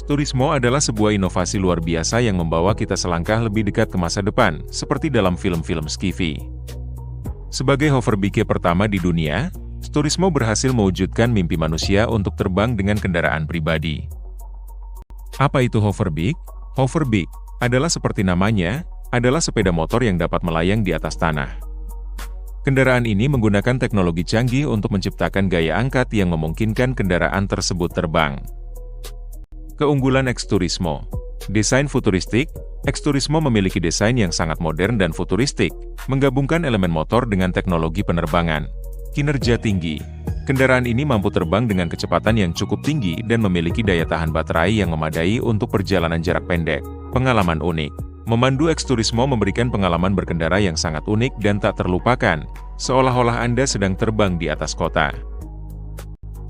Turismo adalah sebuah inovasi luar biasa yang membawa kita selangkah lebih dekat ke masa depan, seperti dalam film-film sci-fi. Sebagai hoverбike pertama di dunia, Turismo berhasil mewujudkan mimpi manusia untuk terbang dengan kendaraan pribadi. Apa itu hoverбike? Hoverбike adalah seperti namanya, adalah sepeda motor yang dapat melayang di atas tanah. Kendaraan ini menggunakan teknologi canggih untuk menciptakan gaya angkat yang memungkinkan kendaraan tersebut terbang. Keunggulan X-Turismo. Desain futuristik. X-Turismo memiliki desain yang sangat modern dan futuristik, menggabungkan elemen motor dengan teknologi penerbangan. Kinerja tinggi. Kendaraan ini mampu terbang dengan kecepatan yang cukup tinggi dan memiliki daya tahan baterai yang memadai untuk perjalanan jarak pendek. Pengalaman unik. Memandu X-Turismo memberikan pengalaman berkendara yang sangat unik dan tak terlupakan, seolah-olah Anda sedang terbang di atas kota.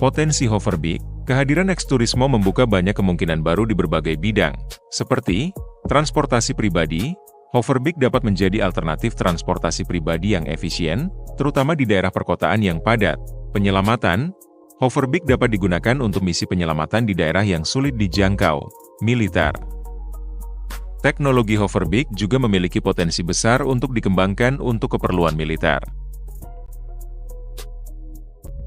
Potensi hoverбike. Kehadiran X-Turismo membuka banyak kemungkinan baru di berbagai bidang, seperti transportasi pribadi. Hoverбike dapat menjadi alternatif transportasi pribadi yang efisien, terutama di daerah perkotaan yang padat. Penyelamatan. Hoverбike dapat digunakan untuk misi penyelamatan di daerah yang sulit dijangkau. Militer. Teknologi hoverбike juga memiliki potensi besar untuk dikembangkan untuk keperluan militer.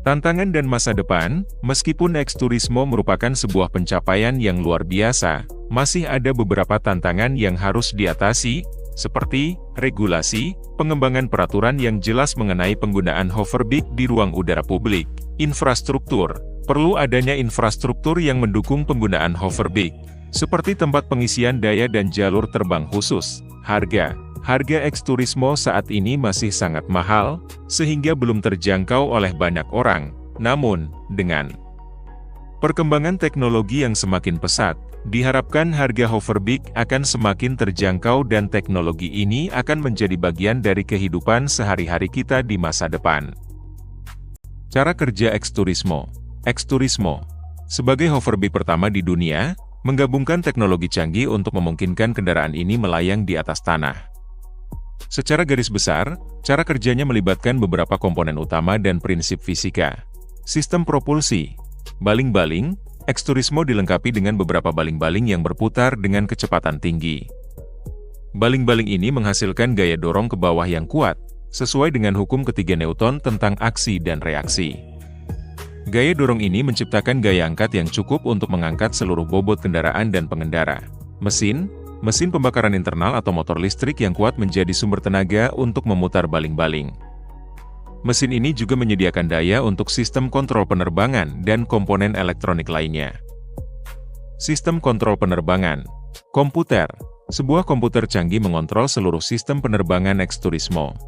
Tantangan dan masa depan. Meskipun X-Turismo merupakan sebuah pencapaian yang luar biasa, masih ada beberapa tantangan yang harus diatasi, seperti regulasi, pengembangan peraturan yang jelas mengenai penggunaan hoverбike di ruang udara publik, infrastruktur. Perlu adanya infrastruktur yang mendukung penggunaan hoverбike, seperti tempat pengisian daya dan jalur terbang khusus. Harga. Harga X-Turismo saat ini masih sangat mahal, sehingga belum terjangkau oleh banyak orang. Namun, dengan perkembangan teknologi yang semakin pesat, diharapkan harga hoverбike akan semakin terjangkau dan teknologi ini akan menjadi bagian dari kehidupan sehari-hari kita di masa depan. Cara kerja X-Turismo. X-Turismo, sebagai hoverбike pertama di dunia, menggabungkan teknologi canggih untuk memungkinkan kendaraan ini melayang di atas tanah. Secara garis besar, cara kerjanya melibatkan beberapa komponen utama dan prinsip fisika. Sistem propulsi. Baling-baling. X-Turismo dilengkapi dengan beberapa baling-baling yang berputar dengan kecepatan tinggi. Baling-baling ini menghasilkan gaya dorong ke bawah yang kuat, sesuai dengan hukum ketiga Newton tentang aksi dan reaksi. Gaya dorong ini menciptakan gaya angkat yang cukup untuk mengangkat seluruh bobot kendaraan dan pengendara. Mesin pembakaran internal atau motor listrik yang kuat menjadi sumber tenaga untuk memutar baling-baling. Mesin ini juga menyediakan daya untuk sistem kontrol penerbangan dan komponen elektronik lainnya. Sistem kontrol penerbangan. Komputer. Sebuah komputer canggih mengontrol seluruh sistem penerbangan X-Turismo.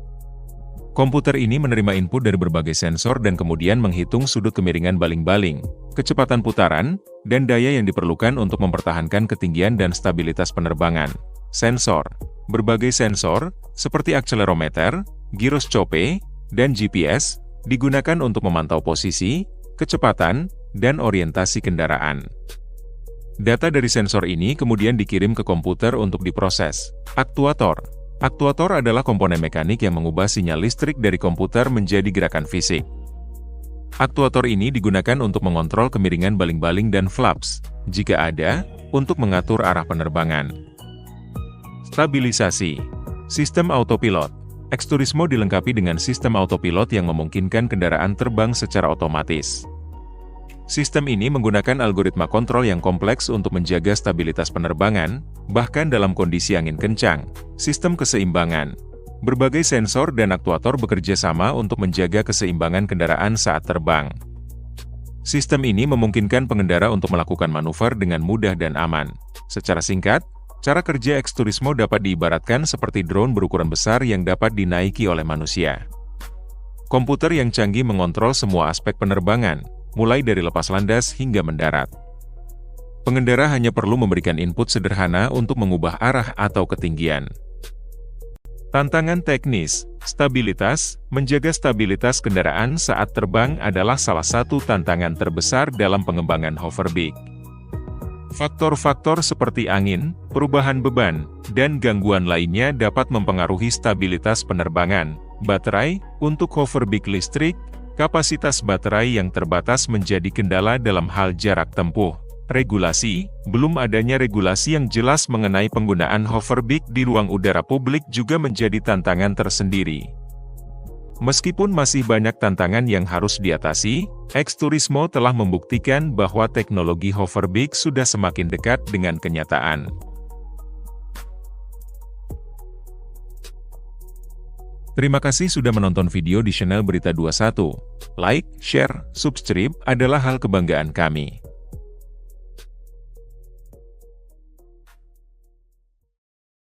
Komputer ini menerima input dari berbagai sensor dan kemudian menghitung sudut kemiringan baling-baling, kecepatan putaran, dan daya yang diperlukan untuk mempertahankan ketinggian dan stabilitas penerbangan. Sensor. Berbagai sensor, seperti akselerometer, giroskope, dan GPS, digunakan untuk memantau posisi, kecepatan, dan orientasi kendaraan. Data dari sensor ini kemudian dikirim ke komputer untuk diproses. Aktuator. Aktuator adalah komponen mekanik yang mengubah sinyal listrik dari komputer menjadi gerakan fisik. Aktuator ini digunakan untuk mengontrol kemiringan baling-baling dan flaps, jika ada, untuk mengatur arah penerbangan. Stabilisasi. Sistem autopilot. X-Turismo dilengkapi dengan sistem autopilot yang memungkinkan kendaraan terbang secara otomatis. Sistem ini menggunakan algoritma kontrol yang kompleks untuk menjaga stabilitas penerbangan, bahkan dalam kondisi angin kencang. Sistem keseimbangan. Berbagai sensor dan aktuator bekerja sama untuk menjaga keseimbangan kendaraan saat terbang. Sistem ini memungkinkan pengendara untuk melakukan manuver dengan mudah dan aman. Secara singkat, cara kerja X-Turismo dapat diibaratkan seperti drone berukuran besar yang dapat dinaiki oleh manusia. Komputer yang canggih mengontrol semua aspek penerbangan, mulai dari lepas landas hingga mendarat. Pengendara hanya perlu memberikan input sederhana untuk mengubah arah atau ketinggian. Tantangan teknis. Stabilitas. Menjaga stabilitas kendaraan saat terbang adalah salah satu tantangan terbesar dalam pengembangan hoverбike. Faktor-faktor seperti angin, perubahan beban, dan gangguan lainnya dapat mempengaruhi stabilitas penerbangan. Baterai. Untuk hoverбike listrik, kapasitas baterai yang terbatas menjadi kendala dalam hal jarak tempuh. Regulasi, belum adanya regulasi yang jelas mengenai penggunaan hoverбike di ruang udara publik juga menjadi tantangan tersendiri. Meskipun masih banyak tantangan yang harus diatasi, X-Turismo telah membuktikan bahwa teknologi hoverбike sudah semakin dekat dengan kenyataan. Terima kasih sudah menonton video di channel Berita 21. Like, share, subscribe adalah hal kebanggaan kami.